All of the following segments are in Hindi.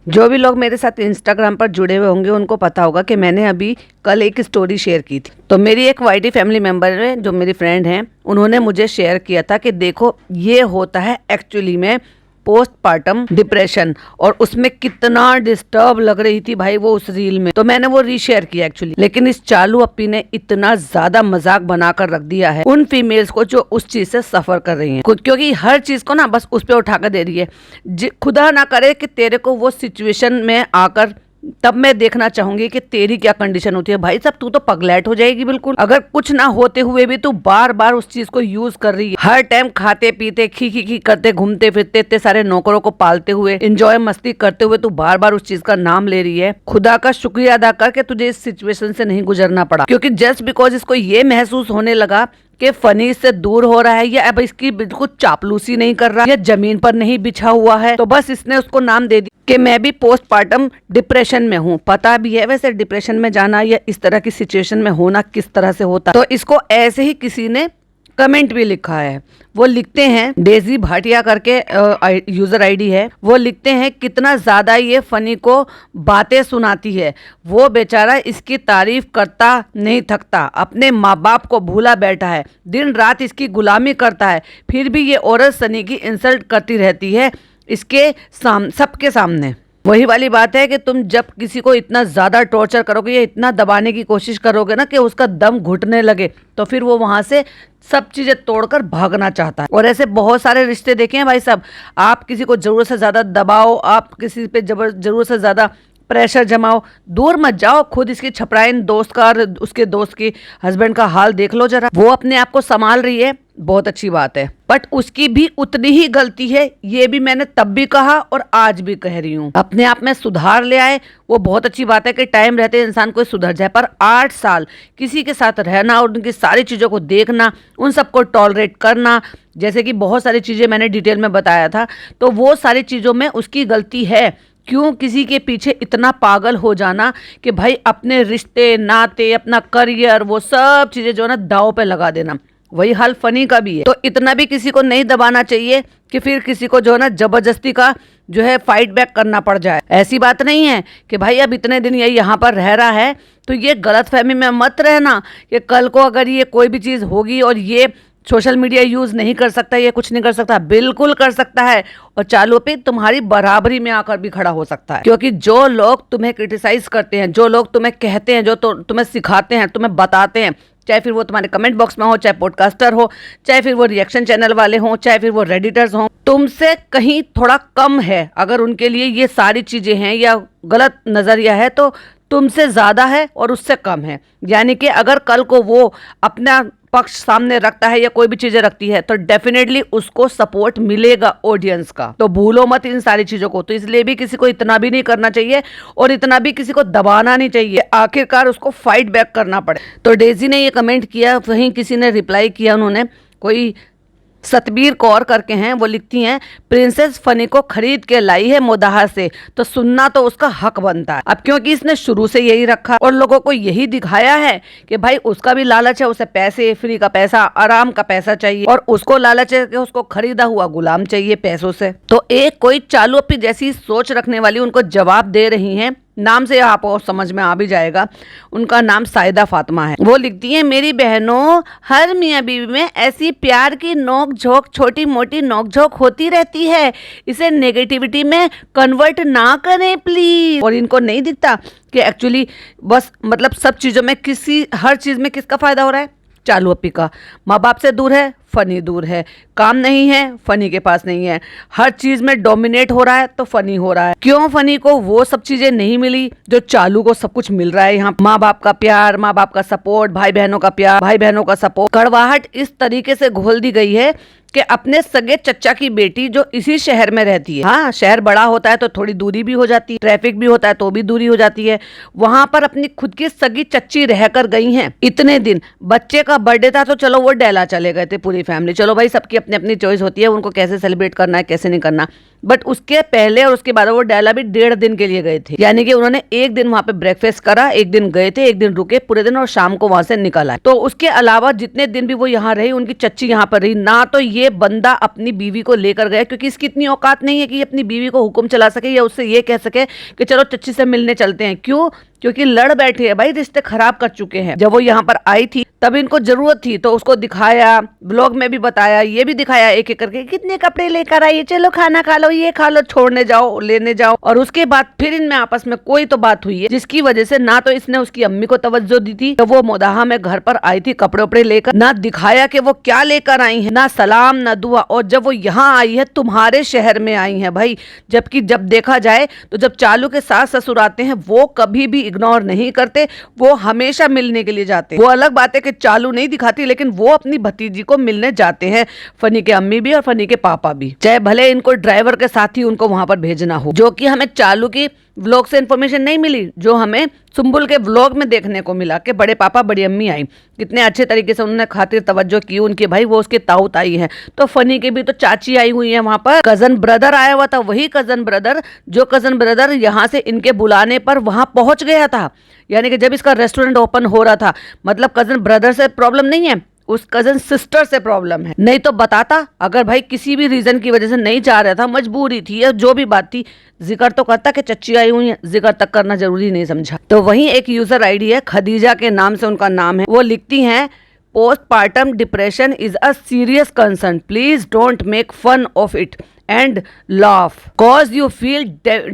जो भी लोग मेरे साथ इंस्टाग्राम पर जुड़े हुए होंगे उनको पता होगा कि मैंने अभी कल एक स्टोरी शेयर की थी। तो मेरी एक वाईटी फैमिली मेंबर है, जो मेरी फ्रेंड हैं, उन्होंने मुझे शेयर किया था कि देखो ये होता है एक्चुअली में पोस्टपार्टम डिप्रेशन, और उसमें कितना डिस्टर्ब लग रही थी भाई वो उस रील में। तो मैंने वो रीशेयर किया एक्चुअली, लेकिन इस चालू अपी ने इतना ज्यादा मजाक बनाकर रख दिया है उन फीमेल्स को जो उस चीज से सफर कर रही हैं, क्योंकि हर चीज को ना बस उस पे उठाकर दे रही है। खुदा ना करे कि तेरे को वो सिचुएशन में आकर तब मैं देखना चाहूंगी कि तेरी क्या कंडीशन होती है। भाई साहब तू तो पगलैट हो जाएगी बिल्कुल, अगर कुछ ना होते हुए भी तू बार बार उस चीज को यूज कर रही है। हर टाइम खाते पीते खी खी खी करते घूमते फिरते इतने सारे नौकरों को पालते हुए एंजॉय मस्ती करते हुए तू बार बार उस चीज का नाम ले रही है। खुदा का शुक्रिया अदा करके तुझे इस सिचुएशन से नहीं गुजरना पड़ा, क्योंकि जस्ट बिकॉज इसको ये महसूस होने लगा कि फनी से दूर हो रहा है या अब इसकी बिल्कुल चापलूसी नहीं कर रहा या जमीन पर नहीं बिछा हुआ है, तो बस इसने उसको नाम दे दिया कि मैं भी पोस्टपार्टम डिप्रेशन में हूँ। पता भी है वैसे डिप्रेशन में जाना या इस तरह की सिचुएशन में होना किस तरह से होता। तो इसको ऐसे ही किसी ने कमेंट भी लिखा है। वो लिखते हैं, डेजी भाटिया करके यूजर आईडी है, वो लिखते हैं कितना ज्यादा ये फनी को बातें सुनाती है। वो बेचारा इसकी तारीफ करता नहीं थकता, अपने माँ बाप को भूला बैठा है, दिन रात इसकी गुलामी करता है, फिर भी ये औरत सनी की इंसल्ट करती रहती है इसके सबके सामने। वही वाली बात है कि तुम जब किसी को इतना ज्यादा टॉर्चर करोगे या इतना दबाने की कोशिश करोगे ना कि उसका दम घुटने लगे, तो फिर वो वहां से सब चीजें तोड़कर भागना चाहता है। और ऐसे बहुत सारे रिश्ते देखे हैं भाई साहब। आप किसी को जरूरत से ज्यादा दबाओ, आप किसी पे जरूरत से ज्यादा प्रेशर जमाओ, दूर मत जाओ। खुद इसकी छपराइन दोस्त का और उसके दोस्त की हस्बैंड का हाल देख लो जरा। वो अपने आप को संभाल रही है, बहुत अच्छी बात है, बट उसकी भी उतनी ही गलती है। ये भी मैंने तब भी कहा और आज भी कह रही हूँ, अपने आप में सुधार ले आए वो बहुत अच्छी बात है कि टाइम रहते इंसान को सुधर जाए। पर 8 साल किसी के साथ रहना और उनकी सारी चीजों को देखना, उन सबको टॉलरेट करना, जैसे कि बहुत सारी चीजें मैंने डिटेल में बताया था, तो वो सारी चीजों में उसकी गलती है। क्यों किसी के पीछे इतना पागल हो जाना कि भाई अपने रिश्ते नाते अपना करियर वो सब चीजें जो है ना दांव पे लगा देना। वही हाल फनी का भी है। तो इतना भी किसी को नहीं दबाना चाहिए कि फिर किसी को जो है ना जबरदस्ती का जो है फाइट बैक करना पड़ जाए। ऐसी बात नहीं है कि भाई अब इतने दिन ये यहाँ पर रह रहा है तो ये गलतफहमी में मत रहना कि कल को अगर ये कोई भी चीज होगी और ये सोशल मीडिया यूज नहीं कर सकता, ये कुछ नहीं कर सकता, बिल्कुल कर सकता है। और चालू पे तुम्हारी बराबरी में आकर भी खड़ा हो सकता है, क्योंकि जो लोग तुम्हें क्रिटिसाइज करते हैं, जो लोग तुम्हें कहते हैं, जो तुम्हें सिखाते हैं, तुम्हें बताते हैं, चाहे फिर वो तुम्हारे कमेंट बॉक्स में हो, चाहे पॉडकास्टर हो, चाहे फिर वो रिएक्शन चैनल वाले हो, चाहे फिर वो रेडिटर्स हो, तुमसे कहीं थोड़ा कम है। अगर उनके लिए ये सारी चीजें हैं या गलत नजरिया है तो तुमसे ज्यादा है और उससे कम है। यानी कि अगर कल को वो अपना पक्ष सामने रखता है या कोई भी चीजें रखती है तो डेफिनेटली उसको सपोर्ट मिलेगा ऑडियंस का। तो भूलो मत इन सारी चीजों को। तो इसलिए भी किसी को इतना भी नहीं करना चाहिए और इतना भी किसी को दबाना नहीं चाहिए, आखिरकार उसको फाइट बैक करना पड़े। तो डेजी ने ये कमेंट किया, वहीं किसी ने रिप्लाई किया, उन्होंने कोई सतबीर कौर करके हैं, वो लिखती हैं प्रिंसेस फनी को खरीद के लाई है मोदाहा से, तो सुनना तो उसका हक बनता है। अब क्योंकि इसने शुरू से यही रखा और लोगों को यही दिखाया है कि भाई उसका भी लालच है, उसे पैसे, फ्री का पैसा, आराम का पैसा चाहिए, और उसको लालच है कि उसको खरीदा हुआ गुलाम चाहिए पैसों से। तो एक कोई चालू अपनी जैसी सोच रखने वाली उनको जवाब दे रही है, नाम से आपको समझ में आ भी जाएगा, उनका नाम साइदा फातिमा है। वो लिखती है मेरी बहनों, हर मियाँ बीवी में ऐसी प्यार की नोक झोंक, छोटी मोटी नोक झोंक होती रहती है, इसे नेगेटिविटी में कन्वर्ट ना करें प्लीज। और इनको नहीं दिखता कि एक्चुअली बस मतलब सब चीजों में हर चीज में किसका फायदा हो रहा है? चालू अपी का। माँ बाप से दूर है, फनी दूर है, काम नहीं है, फनी के पास नहीं है, हर चीज में डोमिनेट हो रहा है तो फनी हो रहा है। क्यों फनी को वो सब चीजें नहीं मिली जो चालू को सब कुछ मिल रहा है? यहाँ माँ बाप का प्यार, माँ बाप का सपोर्ट, भाई बहनों का प्यार, भाई बहनों का सपोर्ट। कड़वाहट इस तरीके से घोल दी गई है कि अपने सगे चचा की बेटी जो इसी शहर में रहती है, हाँ शहर बड़ा होता है तो थोड़ी दूरी भी हो जाती है, ट्रैफिक भी होता है तो भी दूरी हो जाती है, वहां पर अपनी खुद की सगी चच्ची रहकर गई हैं इतने दिन। बच्चे का बर्थडे था तो चलो वो डेला चले गए थे पूरी फैमिली, चलो भाई सबकी अपनी अपनी चॉइस होती है, उनको कैसे सेलिब्रेट करना है कैसे नहीं करना। बट उसके पहले और उसके बाद वो डेला भी 1.5 दिन के लिए गए थे, यानी कि उन्होंने एक दिन वहां पे ब्रेकफास्ट करा, एक दिन गए थे, एक दिन रुके पूरे दिन और शाम को वहां से निकल आए। तो उसके अलावा जितने दिन भी वो यहाँ रही, उनकी चच्ची यहाँ पर रही ना। तो ये बंदा अपनी बीवी को लेकर गया, क्योंकि इसकी इतनी औकात नहीं है कि अपनी बीवी को हुक्म चला सके या उससे ये कह सके कि चलो चच्ची से मिलने चलते हैं। क्यों? क्योंकि लड़ बैठे हैं भाई, रिश्ते खराब कर चुके हैं। जब वो यहाँ पर आई थी तब इनको जरूरत थी, तो उसको दिखाया, ब्लॉग में भी बताया, ये भी दिखाया एक एक करके कितने कपड़े लेकर आई, चलो खाना खा लो, ये खा लो, छोड़ने जाओ, लेने जाओ। और उसके बाद फिर इनमें आपस में कोई तो बात हुई है, जिसकी वजह से ना तो इसने उसकी अम्मी को तवज्जो दी थी, तो वो मोदाहा में घर पर आई थी कपड़े उपड़े लेकर, ना दिखाया कि वो क्या लेकर आई है, ना सलाम ना दुआ। और जब वो यहाँ आई है, तुम्हारे शहर में आई है भाई, जबकि जब देखा जाए तो जब चालू के सास ससुर आते हैं वो कभी भी इग्नोर नहीं करते, वो हमेशा मिलने के लिए जाते हैं। वो अलग बात है कि चालू नहीं दिखाती, लेकिन वो अपनी भतीजी को मिलने जाते हैं, फनी के अम्मी भी और फनी के पापा भी, चाहे भले इनको ड्राइवर के साथ ही उनको वहां पर भेजना हो। जो कि हमें चालू की व्लॉग से इन्फॉर्मेशन नहीं मिली, जो हमें सुम्बुल के व्लॉग में देखने को मिला कि बड़े पापा बड़ी अम्मी आई, कितने अच्छे तरीके से उन्होंने खातिर तवज्जो की उनकी, भाई वो उसके ताऊ ताई हैं। तो फनी के भी तो चाची आई हुई है, वहां पर कजन ब्रदर आया हुआ था, वही कजन ब्रदर जो कजन ब्रदर यहाँ से इनके बुलाने पर वहां पहुंच गया था, यानी कि जब इसका रेस्टोरेंट ओपन हो रहा था। मतलब कजन ब्रदर से प्रॉब्लम नहीं है, उस कजन सिस्टर से प्रॉब्लम है। नहीं तो बताता, अगर भाई किसी भी रीजन की वजह से नहीं जा रहा था, मजबूरी थी या जो भी बात थी, जिक्र तो करता कि चच्ची आई हुई है, जिक्र तक करना जरूरी नहीं समझा। तो वहीं एक यूजर आईडी है खदीजा के नाम से उनका नाम है, वो लिखती हैं postpartum depression is a serious concern, please don't make fun of it and laugh cause you feel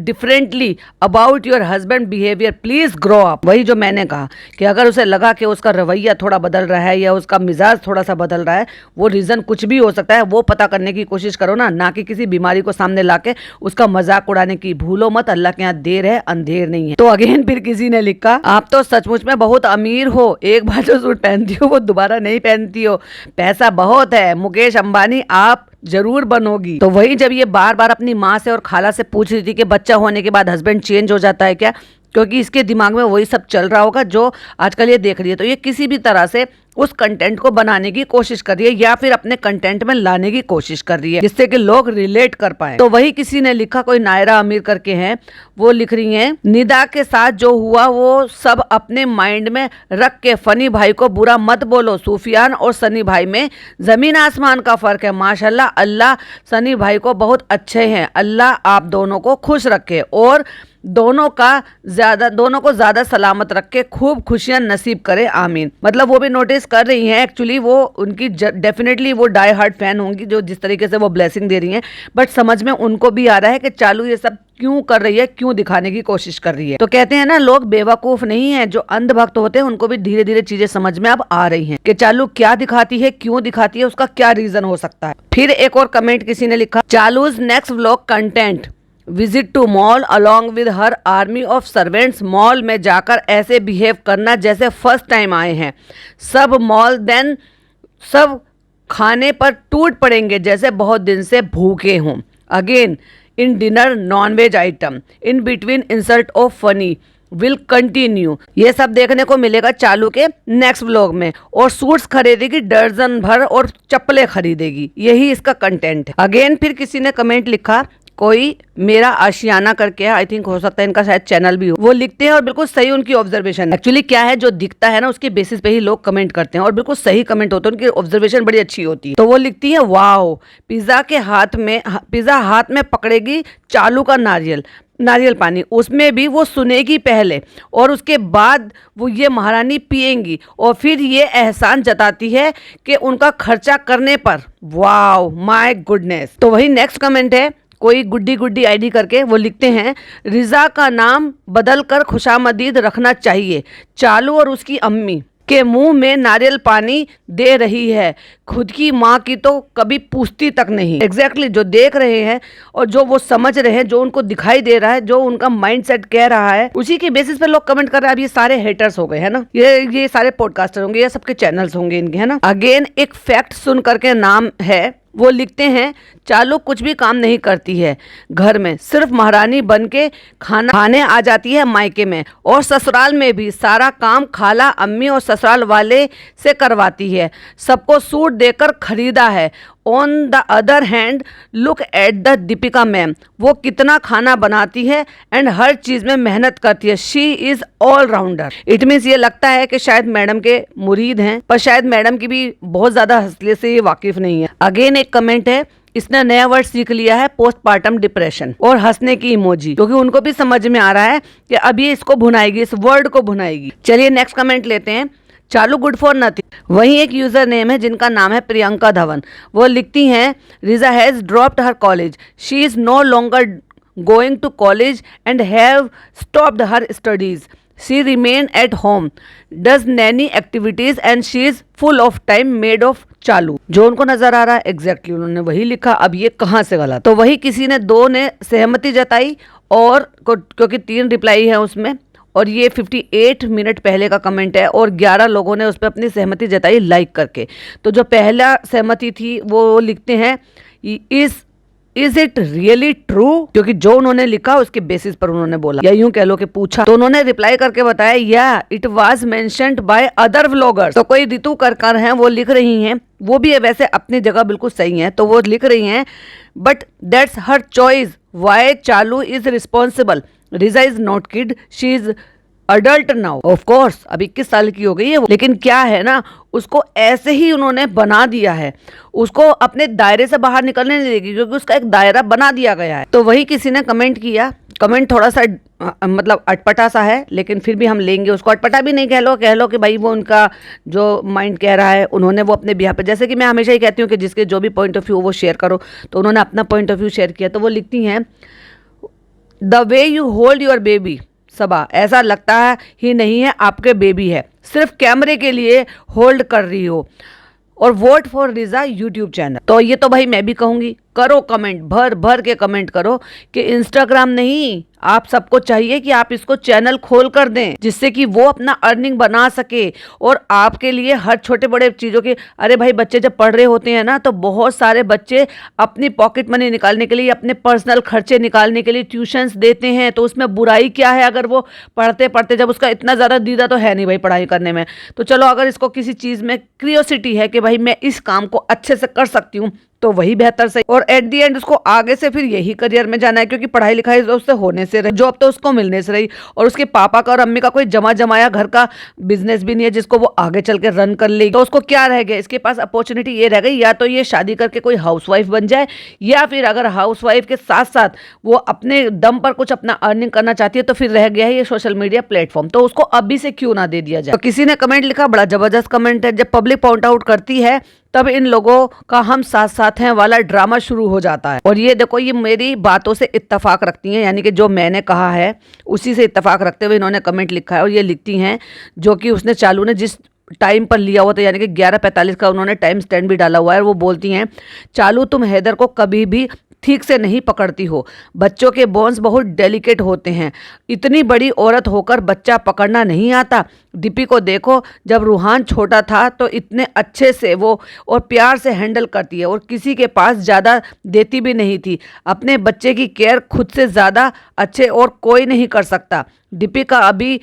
differently about your husband behavior, please grow up। वही जो मैंने कहा कि अगर उसे लगा कि उसका रवैया थोड़ा बदल रहा है या उसका मिजाज थोड़ा सा बदल रहा है, वो रीजन कुछ भी हो सकता है, वो पता करने की कोशिश करो ना कि किसी बीमारी को सामने लाके उसका मजाक उड़ाने की। भूलो मत, अल्लाह के यहाँ देर है अंधेर नहीं है। तो अगेन फिर किसी ने लिखा, आप तो सचमुच में बहुत अमीर हो, एक बार जो सूट पहनती हो वो दोबारा नहीं पहनती हो, पैसा बहुत है, मुकेश अंबानी आप जरूर बनोगी। तो वही जब ये बार बार अपनी माँ से और खाला से पूछ रही थी कि बच्चा होने के बाद हस्बैंड चेंज हो जाता है क्या, क्योंकि इसके दिमाग में वही सब चल रहा होगा जो आजकल ये देख रही है। तो ये किसी भी तरह से उस कंटेंट को बनाने की कोशिश कर रही है या फिर अपने कंटेंट में लाने की कोशिश कर रही है, जिससे कि लोग रिलेट कर पाए। तो वही किसी ने लिखा, कोई नायरा अमीर करके हैं, वो लिख रही हैं, निदा के साथ जो हुआ वो सब अपने माइंड में रख के फनी भाई को बुरा मत बोलो, सूफियान और सनी भाई में जमीन आसमान का फर्क है। माशाल्लाह, अल्लाह सनी भाई को बहुत अच्छे हैं, अल्लाह आप दोनों को खुश रखे और दोनों को ज्यादा सलामत रख के खूब खुशियां नसीब करे, आमीन। मतलब वो भी नोटिस कर रही हैं, एक्चुअली वो उनकी डेफिनेटली वो डाई हार्ट फैन होंगी जो जिस तरीके से वो ब्लेसिंग दे रही हैं, बट समझ में उनको भी आ रहा है कि चालू ये सब क्यों कर रही है, क्यों दिखाने की कोशिश कर रही है। तो कहते हैं ना, लोग बेवकूफ नहीं है, जो अंधभक्त होते हैं उनको भी धीरे धीरे चीजें समझ में अब आ रही हैं कि चालू क्या दिखाती है, क्यों दिखाती है, उसका क्या रीजन हो सकता है। फिर एक और कमेंट किसी ने लिखा, चालूज next vlog content visit to mall along with her army of servants, mall में जाकर ऐसे बिहेव करना जैसे फर्स्ट टाइम आए हैं, सब मॉल देन सब खाने पर टूट पड़ेंगे जैसे बहुत दिन से भूखे हों, again in dinner nonveg item, in between insult of funny will continue. ये सब देखने को मिलेगा चालू के नेक्स्ट व्लॉग में, और सूट्स खरीदेगी दर्जन भर और चप्पलें खरीदेगी, यही इसका कंटेंट है। अगेन फिर किसी ने कमेंट लिखा, कोई मेरा आशियाना करके है, आई थिंक हो सकता है इनका शायद चैनल भी हो, वो लिखते हैं और बिल्कुल सही उनकी ऑब्जर्वेशन। एक्चुअली क्या है, जो दिखता है ना उसके बेसिस पे ही लोग कमेंट करते हैं और बिल्कुल सही कमेंट होते हैं, उनकी ऑब्जर्वेशन बड़ी अच्छी होती है। तो वो लिखती है, वाओ पिज्जा हाथ में पकड़ेगी चालू का नारियल पानी, उसमें भी वो सुनेगी पहले और उसके बाद वो ये महारानी पिएंगी और फिर ये एहसान जताती है कि उनका खर्चा करने पर। Wow my goodness. तो वही नेक्स्ट कमेंट है, कोई गुड्डी आईडी करके, वो लिखते हैं, रिजा का नाम बदल कर खुशामदीद रखना चाहिए, चालू और उसकी अम्मी के मुंह में नारियल पानी दे रही है, खुद की माँ की तो कभी पूछती तक नहीं। एग्जैक्टली जो देख रहे हैं और जो वो समझ रहे हैं, जो उनको दिखाई दे रहा है, जो उनका माइंडसेट कह रहा है, उसी के बेसिस पे लोग कमेंट कर रहे हैं। अब ये सारे हेटर्स हो गए है ना, ये सारे पॉडकास्टर होंगे, ये सबके चैनल्स होंगे इनके, है ना। अगेन एक फैक्ट सुन करके नाम है, वो लिखते हैं, चालू कुछ भी काम नहीं करती है घर में, सिर्फ महारानी बन के खाने आ जाती है मायके में, और ससुराल में भी सारा काम खाला अम्मी और ससुराल वाले से करवाती है, सबको सूट देकर खरीदा है on the other hand look at the Deepika ma'am, वो कितना खाना बनाती है एंड हर चीज में मेहनत करती है। She is all rounder. It means ये लगता है कि शायद मैडम के मुरीद हैं, पर शायद मैडम की भी बहुत ज्यादा हंसले से ये वाकिफ नहीं है। अगेन एक कमेंट है, इसने नया वर्ड सीख लिया है, पोस्टपार्टम डिप्रेशन, और हंसने की इमोजी, क्योंकि उनको भी समझ में आ रहा है कि अब ये इसको भुनाएगी, इस वर्ड को भुनाएगी। चलिए नेक्स्ट कमेंट लेते हैं। चालू गुड फॉर नथिंग। वही एक यूजर नेम है जिनका नाम है प्रियंका धवन। वो लिखती हैं, Riza has dropped her college, she is no longer going to college and have stopped her studies, she remain at home, does nanny activities and she is full of time made of Chalu. जो उनको नजर आ रहा है एग्जैक्टली उन्होंने वही लिखा। अब ये कहाँ से गलत? तो वही किसी ने 2 ने सहमति जताई, और क्योंकि 3 रिप्लाई है उसमें, और ये 58 मिनट पहले का कमेंट है, और 11 लोगों ने उस पर अपनी सहमति जताई लाइक करके। तो जो पहला सहमति थी वो लिखते हैं, इज इट रियली ट्रू, क्योंकि जो उन्होंने लिखा उसके बेसिस पर उन्होंने बोला, या यूं कह लो कि पूछा। तो उन्होंने रिप्लाई करके बताया, या it was mentioned by other vloggers. तो कोई रितु करकर हैं, वो लिख रही हैं, वो भी वैसे अपनी जगह बिल्कुल सही है, तो वो लिख रही हैं, but that's her choice, why Chalu is responsible, Riza is not kid, she is adult now. Of course अब 21 साल की हो गई है वो, लेकिन क्या है ना, उसको ऐसे ही उन्होंने बना दिया है, उसको अपने दायरे से बाहर निकलने नहीं देगी, क्योंकि उसका एक दायरा बना दिया गया है। तो वही किसी ने कमेंट किया, कमेंट थोड़ा सा मतलब अटपटा सा है, लेकिन फिर भी हम लेंगे उसको। अटपटा भी नहीं कह लो कि भाई वो उनका जो माइंड कह रहा है, उन्होंने वो अपने बिहार पे, जैसे कि मैं हमेशा ही कहती हूँ कि जिसके जो भी पॉइंट ऑफ व्यू वो शेयर करो, तो उन्होंने अपना पॉइंट ऑफ व्यू शेयर किया। तो वो लिखती हैं, the way you hold your baby Saba, ऐसा लगता है ही नहीं है आपके बेबी है, सिर्फ कैमरे के लिए होल्ड कर रही हो, और vote for Riza YouTube channel. तो ये तो भाई मैं भी कहूँगी, करो कमेंट, भर भर के कमेंट करो कि इंस्टाग्राम नहीं, आप सबको चाहिए कि आप इसको चैनल खोल कर दें, जिससे कि वो अपना अर्निंग बना सके, और आपके लिए हर छोटे बड़े चीज़ों के, अरे भाई बच्चे जब पढ़ रहे होते हैं ना, तो बहुत सारे बच्चे अपनी पॉकेट मनी निकालने के लिए, अपने पर्सनल खर्चे निकालने के लिए ट्यूशन्स देते हैं। तो उसमें बुराई क्या है? अगर वो पढ़ते पढ़ते, जब उसका इतना ज़्यादा दीदा तो है नहीं भाई पढ़ाई करने में, तो चलो अगर इसको किसी चीज़ में क्रियोसिटी है कि भाई मैं इस काम को अच्छे से कर सकती हूँ, तो वही बेहतर सही। और एट दी एंड उसको आगे से फिर यही करियर में जाना है, क्योंकि पढ़ाई लिखाई उससे होने से रही, जॉब तो उसको मिलने से रही, और उसके पापा का और अम्मी का कोई जमा जमाया घर का बिजनेस भी नहीं है जिसको वो आगे चल के रन कर लेगी। तो उसको क्या रह गया? इसके पास अपॉर्चुनिटी ये रह गई, या तो ये शादी करके कोई हाउसवाइफ बन जाए, या फिर अगर हाउसवाइफ के साथ साथ वो अपने दम पर कुछ अपना अर्निंग करना चाहती है, तो फिर रह गया है ये सोशल मीडिया प्लेटफॉर्म। तो उसको अभी से क्यों ना दे दिया जाए। तो किसी ने कमेंट लिखा, बड़ा जबरदस्त कमेंट है, जब पब्लिक पॉइंट आउट करती है तब इन लोगों का हम साथ साथ हैं वाला ड्रामा शुरू हो जाता है। और ये देखो, ये मेरी बातों से इत्तेफाक रखती हैं, यानी कि जो मैंने कहा है उसी से इत्तेफाक रखते हुए इन्होंने कमेंट लिखा है। और ये लिखती हैं, जो कि उसने चालू ने जिस टाइम पर लिया हुआ था, यानी कि 11:45 का उन्होंने टाइम स्टैंड भी डाला हुआ है। और वो बोलती हैं, चालू तुम हैदर को कभी भी ठीक से नहीं पकड़ती हो, बच्चों के बोन्स बहुत डेलिकेट होते हैं, इतनी बड़ी औरत होकर बच्चा पकड़ना नहीं आता। दीपी को देखो, जब रूहान छोटा था तो इतने अच्छे से वो और प्यार से हैंडल करती है, और किसी के पास ज़्यादा देती भी नहीं थी। अपने बच्चे की केयर खुद से ज़्यादा अच्छे और कोई नहीं कर सकता। दीपी का अभी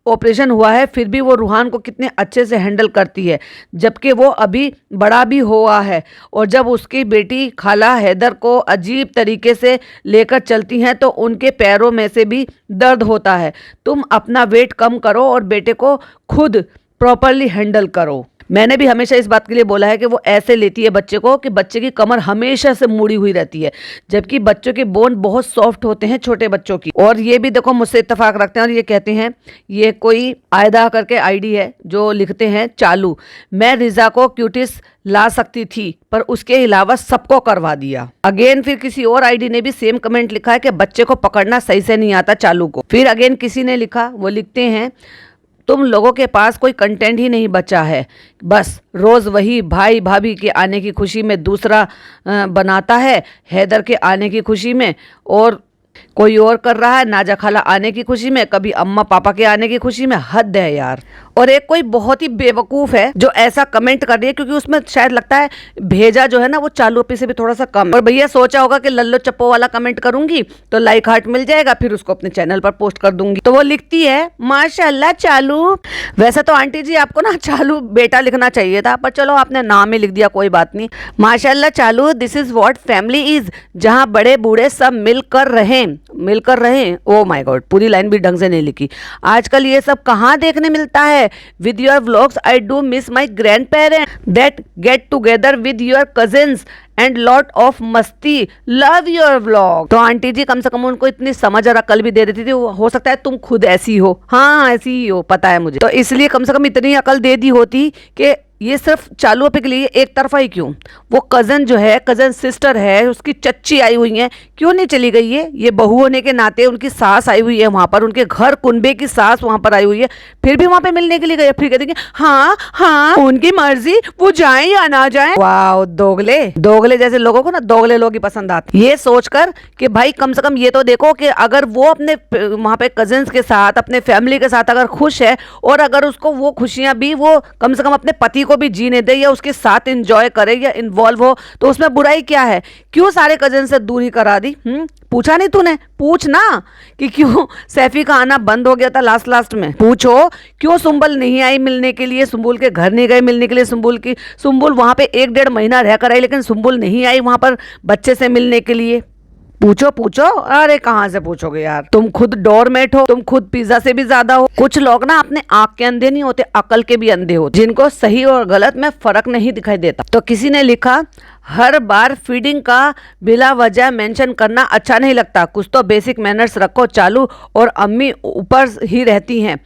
ऑपरेशन हुआ है, फिर भी वो रूहान को कितने अच्छे से हैंडल करती है, जबकि वो अभी बड़ा भी हुआ है। और जब उसकी बेटी खाला हैदर को अजीब तरीके से लेकर चलती हैं, तो उनके पैरों में से भी दर्द होता है। तुम अपना वेट कम करो और बेटे को खुद प्रॉपरली हैंडल करो। मैंने भी हमेशा इस बात के लिए बोला है कि वो ऐसे लेती है बच्चे को कि बच्चे की कमर हमेशा से मुड़ी हुई रहती है, जबकि बच्चों के बोन बहुत सॉफ्ट होते हैं छोटे बच्चों की। और ये भी देखो मुझसे इत्तेफाक रखते हैं, और ये कहते हैं, ये कोई आयदा करके आईडी है जो लिखते हैं, चालू मैं रिजा को क्यूटिस ला सकती थी पर उसके अलावा सबको करवा दिया। अगेन फिर किसी और आईडी ने भी सेम कमेंट लिखा है कि बच्चे को पकड़ना सही से नहीं आता चालू को। फिर अगेन किसी ने लिखा, वो लिखते हैं, तुम लोगों के पास कोई कंटेंट ही नहीं बचा है, बस रोज़ वही भाई भाभी के आने की खुशी में दूसरा बनाता है, हैदर के आने की खुशी में और कोई और कर रहा है, नाजा खाला आने की खुशी में, कभी अम्मा पापा के आने की खुशी में। हद है यार। और एक कोई बहुत ही बेवकूफ है जो ऐसा कमेंट कर रही है, क्योंकि उसमें शायद लगता है भेजा जो है ना वो चालू अपी से भी थोड़ा सा कम। और भैया सोचा होगा कि लल्लो चप्पो वाला कमेंट करूंगी तो लाइक हार्ट मिल जाएगा, फिर उसको अपने चैनल पर पोस्ट कर दूंगी। तो वो लिखती है माशाल्लाह चालू। वैसे तो आंटी जी आपको ना चालू बेटा लिखना चाहिए था, पर चलो आपने नाम ही लिख दिया, कोई बात नहीं। माशाल्लाह चालू, this is what family is, जहां बड़े बूढ़े सब मिलकर रहें। ओ माय गॉड, पूरी लाइन भी ढंग से नहीं लिखी। आजकल ये सब कहाँ देखने मिलता है। With your vlogs I do miss my grand parents that get together with your cousins and lot of मस्ती, लव योर व्लॉग। तो आंटी जी कम से कम उनको इतनी समझ और अकल भी दे देती थी। हो सकता है तुम खुद ऐसी हो, हाँ ऐसी ही हो, पता है मुझे, तो इसलिए कम से कम इतनी अकल दे दी होती कि ये सिर्फ चालू अपे के लिए एक तरफा ही क्यों। वो कजन जो है, कजन सिस्टर है, उसकी चच्ची आई हुई है, क्यों नहीं चली गई है। ये बहू होने के नाते उनकी सास आई हुई है वहां पर, उनके घर कुनबे की सास वहां पर आई हुई है, फिर भी वहां पे मिलने के लिए गई। फिर कहते हाँ हाँ उनकी मर्जी, वो जाए या ना जाए। वाह, दोगले जैसे लोगों को ना दोगले लोग ही पसंद आते। ये सोचकर कि भाई कम से कम ये तो देखो कि अगर वो अपने वहां पे कजिन्स के साथ, अपने फैमिली के साथ अगर खुश है, और अगर उसको वो खुशियां भी वो कम से कम अपने पति को भी जीने दे या उसके साथ एंजॉय करे या इन्वॉल्व हो, तो उसमें बुराई क्या है। क्यों सारे कजिन से दूरी करा दी। पूछा नहीं तूने? पूछ ना कि क्यों सैफी का आना बंद हो गया था लास्ट में। पूछो क्यों सुंबल नहीं आई मिलने के लिए, सुंबुल के घर नहीं गए मिलने के लिए। सुंबुल वहां पे 1-1.5 महीना रह कर आई, लेकिन सुंबुल नहीं आई वहां पर बच्चे से मिलने के लिए। पूछो। अरे कहाँ से पूछोगे यार, तुम खुद डोरमेट हो, तुम खुद पिज्जा से भी ज्यादा हो। कुछ लोग ना अपने आंख के अंधे नहीं होते, अकल के भी अंधे होते, जिनको सही और गलत में फर्क नहीं दिखाई देता। तो किसी ने लिखा, हर बार फीडिंग का बिला वजह मेंशन करना अच्छा नहीं लगता, कुछ तो बेसिक मैनर्स रखो। चालू और अम्मी ऊपर ही रहती हैं,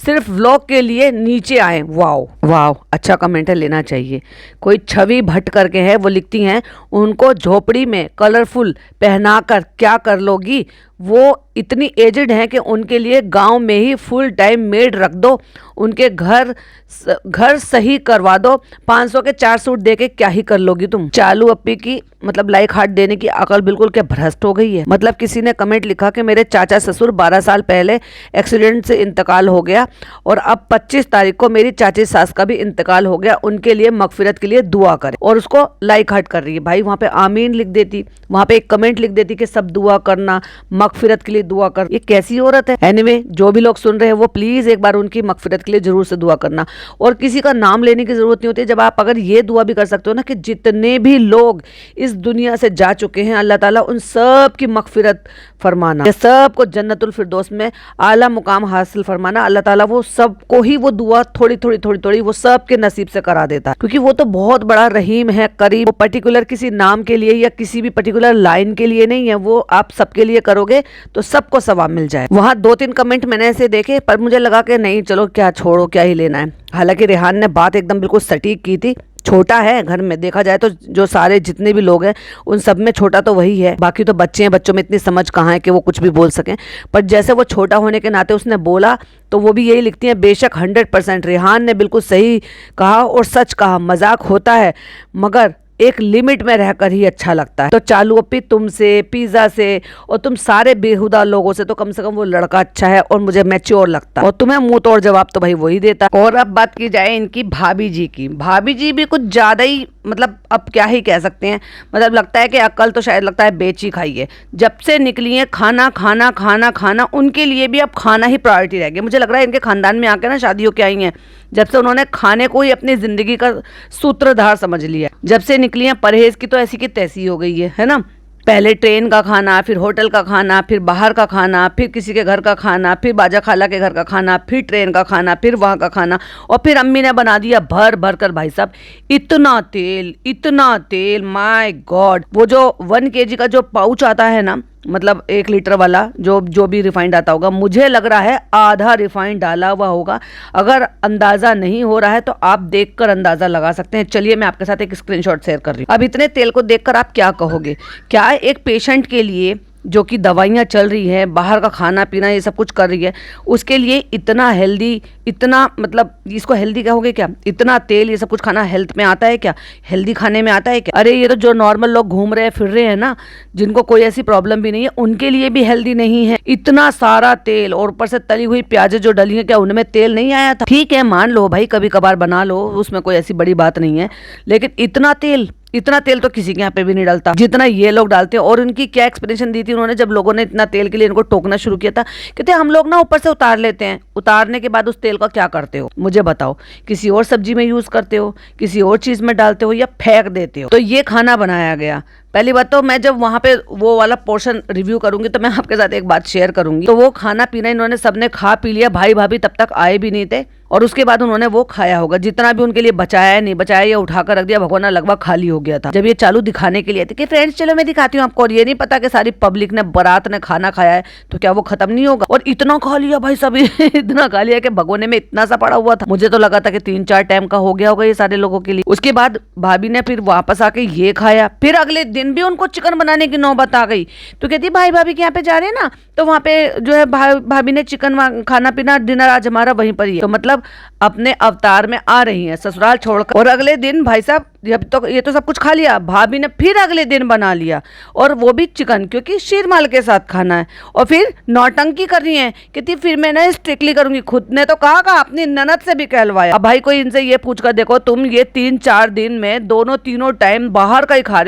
सिर्फ व्लॉग के लिए नीचे आए। वाओ, अच्छा कमेंट है, लेना चाहिए। कोई छवि भट्ट करके है, वो लिखती हैं, उनको झोपड़ी में कलरफुल पहनाकर क्या कर लोगी, वो इतनी एजड हैं कि उनके लिए गांव में ही फुल टाइम मेड रख दो, उनके घर सही करवा दो, 500 के 4 सूट देके क्या ही कर लोगी तुम। चालू अपी की मतलब लाइक हार्ट देने की अकल बिल्कुल क्या भ्रष्ट हो गई है। मतलब किसी ने कमेंट लिखा कि मेरे चाचा ससुर 12 साल पहले एक्सीडेंट से इंतकाल हो गया और अब 25 तारीख को मेरी चाची सास का भी इंतकाल हो गया, उनके लिए मगफिरत के लिए दुआ करें, और उसको लाइक हार्ट कर रही है। भाई वहां पे आमीन लिख देती, वहां पे एक कमेंट लिख देती कि सब दुआ करना, मगफिरत के लिए दुआ कर। ये कैसी औरत है। एनीवे, जो भी लोग सुन रहे हैं वो प्लीज एक बार उनकी मगफिरत के लिए जरूर से दुआ करना, और किसी का नाम लेने की जरूरत नहीं होती। जब आप अगर ये दुआ भी कर सकते हो ना कि जितने भी लोग इस दुनिया से जा चुके हैं, अल्लाह ताला उन सब की मगफिरत फरमाना, सबको जन्नतुल फिरदौस में आला मुकाम हासिल फरमाना। अल्लाह ताला वो सबको ही वो दुआ थोड़ी वो सब के नसीब से करा देता है, क्योंकि वो तो बहुत बड़ा रहीम है, करीब। वो पर्टिकुलर किसी नाम के लिए या किसी भी पर्टिकुलर लाइन के लिए नहीं है, वो आप सबके लिए करोगे तो सबको सवाब मिल जाए। वहां 2-3 कमेंट मैंने ऐसे देखे, पर मुझे लगा कि नहीं चलो क्या छोड़ो, क्या ही लेना है। हालांकि रेहान ने बात एकदम बिल्कुल सटीक की थी। छोटा है घर में, देखा जाए तो जो सारे जितने भी लोग हैं उन सब में छोटा तो वही है। बाकी तो बच्चे हैं, बच्चों में इतनी समझ कहाँ है कि वो कुछ भी बोल सकें। पर जैसे वो छोटा होने के नाते उसने बोला, तो वो भी यही लिखती हैं, बेशक 100% रेहान ने बिल्कुल सही कहा और सच कहा। मजाक होता है मगर एक लिमिट में रहकर ही अच्छा लगता है। तो चालू अपी तुमसे, पिज्जा से और तुम सारे बेहुदा लोगों से तो कम से कम वो लड़का अच्छा है और मुझे मैच्योर लगता है, और तुम्हें मुंह तोड़ जवाब तो भाई वही देता। और अब बात की जाए इनकी भाभी जी की। भाभी जी भी कुछ ज्यादा ही, मतलब अब क्या ही कह सकते हैं, मतलब लगता है कि अक्ल तो शायद लगता है बेची खाई है। जब से निकली है खाना, उनके लिए भी अब खाना ही प्रायोरिटी रह गया। मुझे लग रहा है इनके खानदान में आके ना शादी होके आई हैं, जब से उन्होंने खाने को ही अपनी जिंदगी का सूत्रधार समझ लिया। जब से निकली हैं परहेज की तो ऐसी की तैसी हो गई है ना। पहले ट्रेन का खाना, फिर होटल का खाना, फिर बाहर का खाना, फिर किसी के घर का खाना, फिर बाजा खाला के घर का खाना, फिर ट्रेन का खाना, फिर वहाँ का खाना, और फिर अम्मी ने बना दिया भर भर कर। भाई साहब इतना तेल, माय गॉड। वो जो 1 kg का जो पाउच आता है ना, मतलब 1 लीटर वाला, जो भी रिफाइंड आता होगा, मुझे लग रहा है आधा रिफाइंड डाला हुआ होगा। अगर अंदाजा नहीं हो रहा है तो आप देखकर अंदाजा लगा सकते हैं। चलिए मैं आपके साथ एक स्क्रीनशॉट शेयर कर रही हूँ। अब इतने तेल को देखकर आप क्या कहोगे? क्या एक पेशेंट के लिए जो कि दवाइयाँ चल रही है, बाहर का खाना पीना ये सब कुछ कर रही है, उसके लिए इतना हेल्दी, इतना मतलब इसको हेल्दी कहोगे क्या, इतना तेल ये सब कुछ खाना हेल्थ में आता है क्या, हेल्दी खाने में आता है क्या? अरे ये तो जो नॉर्मल लोग घूम रहे हैं फिर रहे हैं ना, जिनको कोई ऐसी प्रॉब्लम भी नहीं है, उनके लिए भी हेल्दी नहीं है। इतना सारा तेल और ऊपर से तली हुई प्याजें जो डली है, क्या उनमें तेल नहीं आया था? ठीक है मान लो भाई कभी कभार बना लो, उसमें कोई ऐसी बड़ी बात नहीं है, लेकिन इतना तेल तो किसी के यहाँ पे भी नहीं डालता जितना ये लोग डालते हैं। और उनकी क्या एक्सप्लेनेशन दी थी उन्होंने, जब लोगों ने इतना तेल के लिए इनको टोकना शुरू किया था, कहते हम लोग ना ऊपर से उतार लेते हैं, उतारने के बाद उस तेल का क्या करते हो मुझे बताओ? किसी और सब्जी में यूज करते हो, किसी और चीज में डालते हो, या फेंक देते हो? तो ये खाना बनाया गया। पहली बात तो मैं जब वहां पे वो वाला पोर्शन रिव्यू करूंगी तो मैं आपके साथ एक बात शेयर करूंगी। तो वो खाना पीना इन्होंने सबने खा पी लिया, भाई भाभी तब तक आए भी नहीं थे, और उसके बाद उन्होंने वो खाया होगा जितना भी उनके लिए बचाया है, नहीं बचाया, ये उठाकर रख दिया, भगोना लगभग खाली हो गया था। जब ये चालू दिखाने के लिए थे कि फ्रेंड्स चलो मैं दिखाती हूँ आपको, और ये नहीं पता कि सारी पब्लिक ने, बारात ने खाना खाया है, तो क्या वो खत्म नहीं होगा? और इतना खा लिया भाई सभी इतना खा लिया कि भगोने में इतना सा पड़ा हुआ था, मुझे तो लगा था कि 3-4 टाइम का हो गया होगा ये सारे लोगों के लिए। उसके बाद भाभी ने फिर वापस आके ये खाया, फिर अगले दिन भी उनको चिकन बनाने की नौबत आ गई। तो कहती भाई भाभी के यहाँ पे जा रहे हैं ना, तो वहाँ पे जो है भाभी ने चिकन खाना पीना डिनर आज हमारा वहीं पर ही है। तो मतलब अपने अवतार में आ रही हैं ससुराल छोड़कर, और अगले दिन भाई साहब जब तो ये तो सब कुछ खा लिया, भाभी ने फिर अगले दिन बना लिया, और वो भी चिकन, क्योंकि शीरमाल के साथ खाना है। और फिर नौटंकी कर रही हैं, कहती फिर मैं ना स्ट्रिक्टली करूंगी। खुद ने तो कहा अपनी ननद से भी कहलवाया। अब भाई कोई इनसे ये पूछ कर देखो, तुम ये 3-4 दिन में दोनों तीनों टाइम बाहर का ही खा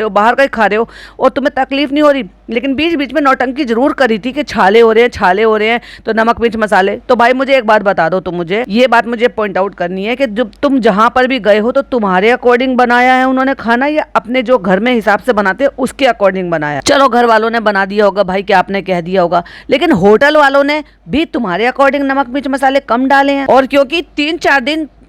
रहे हो और तुम्हें तकलीफ नहीं हो रही, लेकिन बीच बीच में नौटंकी जरूर करी थी कि छाले हो रहे हैं तो नमक मिर्च मसाले। तो भाई मुझे एक बात बता दो, तुम मुझे ये बात मुझे पॉइंट आउट करनी है कि जब तुम जहां पर भी गए हो तो तुम्हारे अकॉर्डिंग बनाया है उन्होंने खाना, या अपने जो घर में हिसाब से बनाते हैं उसके अकॉर्डिंग बनाया? चलो घर वालों ने बना दिया होगा भाई, क्या आपने कह दिया होगा, लेकिन होटल वालों ने भी तुम्हारे अकॉर्डिंग नमक मिर्च मसाले कम डाले हैं। और क्योंकि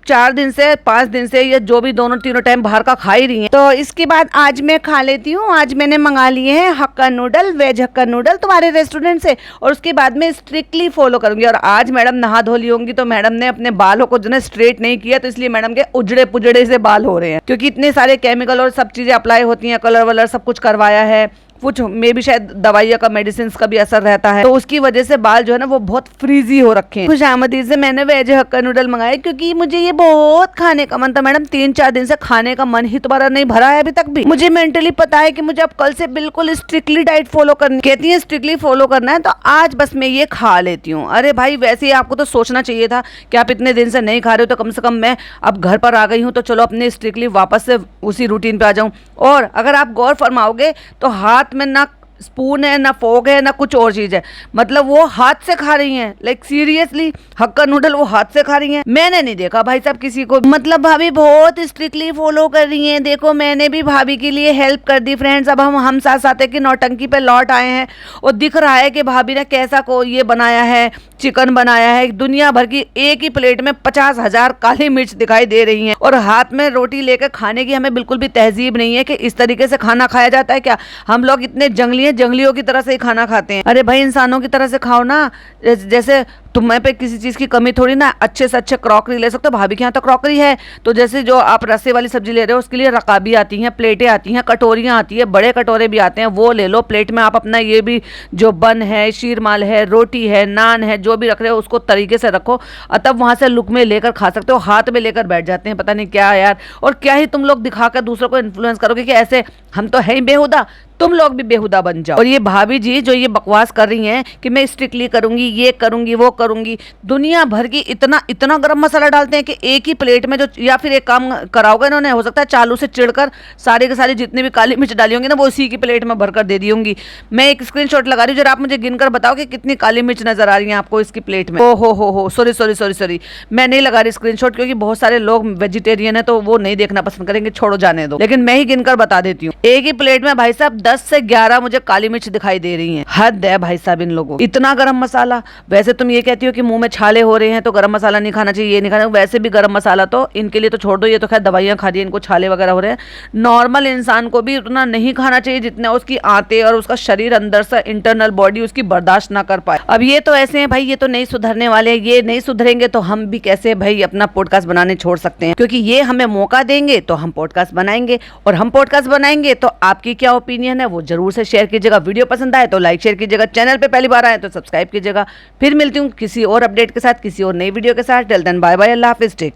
4 दिन से 5 दिन से ये जो भी दोनों तीनों टाइम बाहर का खा ही रही हैं, तो इसके बाद आज मैं खा लेती हूँ। आज मैंने मंगा लिए हैं हक्का नूडल, वेज हक्का नूडल तुम्हारे रेस्टोरेंट से, और उसके बाद में स्ट्रिक्टली फॉलो करूंगी। और आज मैडम नहा धो ली होंगी, तो मैडम ने अपने बालों को जो है स्ट्रेट नहीं किया, तो इसलिए मैडम के उजड़े पुजड़े से बाल हो रहे हैं, क्योंकि इतने सारे केमिकल और सब चीजें अप्लाई होती हैं, कलर वलर सब कुछ करवाया है, कुछ मे भी शायद दवाइयाँ का, मेडिसिन का भी असर रहता है, तो उसकी वजह से बाल जो है ना वो बहुत फ्रीजी हो रखे हैं। खुशामदी से मैंने वेज हक्का नूडल मंगाए, क्योंकि मुझे ये बहुत खाने का मन था। मैडम 3-4 दिन से खाने का मन ही तुम्हारा नहीं भरा है अभी तक भी। मुझे मेंटली पता है कि मुझे अब कल से बिल्कुल स्ट्रिक्टली डाइट फॉलो करनी, कहती है स्ट्रिक्टली फॉलो करना है, तो आज बस मैं ये खा लेती हूँ। अरे भाई वैसे ही आपको तो सोचना चाहिए था कि आप इतने दिन से नहीं खा रहे हो, तो कम से कम मैं अब घर पर आ गई हूँ, तो चलो अपने स्ट्रिक्टली वापस से उसी रूटीन पे आ जाऊँ। और अगर आप गौर फरमाओगे तो हाथ में ना स्पून है, ना फोक है, ना कुछ और चीज है, मतलब वो हाथ से खा रही हैं। लाइक सीरियसली हक्का नूडल वो हाथ से खा रही हैं। मैंने नहीं देखा भाई साहब किसी को, मतलब भाभी बहुत स्ट्रिक्टली फॉलो कर रही हैं। देखो मैंने भी भाभी के लिए हेल्प कर दी फ्रेंड्स। अब हम साथ साथ की नौटंकी पे लौट आए हैं, और दिख रहा है कि भाभी ने कैसा को ये बनाया है, चिकन बनाया है, दुनिया भर की एक ही प्लेट में 50,000 काली मिर्च दिखाई दे रही हैं, और हाथ में रोटी लेकर खाने की हमें बिल्कुल भी तहजीब नहीं है कि इस तरीके से खाना खाया जाता है क्या? हम लोग इतने जंगलियों की तरह से ही खाना खाते हैं। अरे भाई इंसानों की तरह से खाओ ना, जैसे तुम्हें पे किसी चीज की कमी थोड़ी ना, अच्छे से अच्छे क्रॉकरी ले सकते हो। भाभी के यहाँ तो क्रॉकरी है, तो जैसे जो आप रस्से वाली सब्जी ले रहे हो उसके लिए रकाबी आती हैं, प्लेटें आती हैं, कटोरियाँ आती है, बड़े कटोरे भी आते हैं, वो ले लो। प्लेट में आप अपना ये भी जो बन है, शीरमाल है, रोटी है, नान है, जो भी रख रहे हो उसको तरीके से रखो, तब वहां से लुक में लेकर खा सकते हो। हाथ में लेकर बैठ जाते हैं, पता नहीं क्या यार। और क्या ही तुम लोग दिखाकर दूसरों को इन्फ्लुएंस करोगे कि ऐसे हम तो है ही बेहुदा, तुम लोग भी बेहुदा बन जाओ। और ये भाभी जी जो ये बकवास कर रही हैं कि मैं स्ट्रिक्टली करूंगी, ये करूंगी, वो करूंगी, दुनिया भर की इतना गरम मसाला डालते हैं कि एक ही प्लेट में जो, या फिर एक काम कराओगे इन्होंने, हो सकता है चालू से चिढ़कर सारे के सारे जितने भी काली मिर्च डाली होंगी ना वो उसी की प्लेट में भरकर दे दी होंगी। मैं एक स्क्रीनशॉट लगा रही हूँ, जरा आप मुझे गिनकर बताओ कि कितनी काली मिर्च नजर आ रही है आपको इसकी प्लेट में। ओ हो सॉरी, मैं नहीं लगा रही स्क्रीनशॉट, क्योंकि बहुत सारे लोग वेजिटेरियन है तो वो नहीं देखना पसंद करेंगे, छोड़ो जाने दो। लेकिन मैं ही गिनकर बता देती हूँ, एक ही प्लेट में भाई साहब 10 से 11 मुझे काली मिर्च दिखाई दे रही हैं। हद है भाई साहब इन लोगों, इतना गरम मसाला। वैसे तुम ये कहती हो कि मुंह में छाले हो रहे हैं तो गरम मसाला नहीं खाना चाहिए, ये नहीं खाना, वैसे भी गरम मसाला तो इनके लिए तो छोड़ दो, ये तो खैर दवाइयाँ खा रही है, इनको छाले वगैरह हो रहे हैं। नॉर्मल इंसान को भी उतना नहीं खाना चाहिए जितना उसकी आंतें और उसका शरीर अंदर से इंटरनल बॉडी उसकी बर्दाश्त ना कर पाए। अब ये तो ऐसे हैं भाई, ये तो नहीं सुधरने वाले, ये नहीं सुधरेंगे तो हम भी कैसे भाई अपना पॉडकास्ट बनाने छोड़ सकते हैं, क्योंकि ये हमें मौका देंगे तो हम पॉडकास्ट बनाएंगे, और हम पॉडकास्ट बनाएंगे तो आपकी क्या ओपिनियन है वो जरूर से शेयर कीजिएगा। वीडियो पसंद आए तो लाइक शेयर कीजिएगा, चैनल पे पहली बार आए तो सब्सक्राइब कीजिएगा। फिर मिलती हूँ किसी और अपडेट के साथ, किसी और नई वीडियो के साथ। टिल देन बाय बाय, अल्लाह हाफिज़, टेक।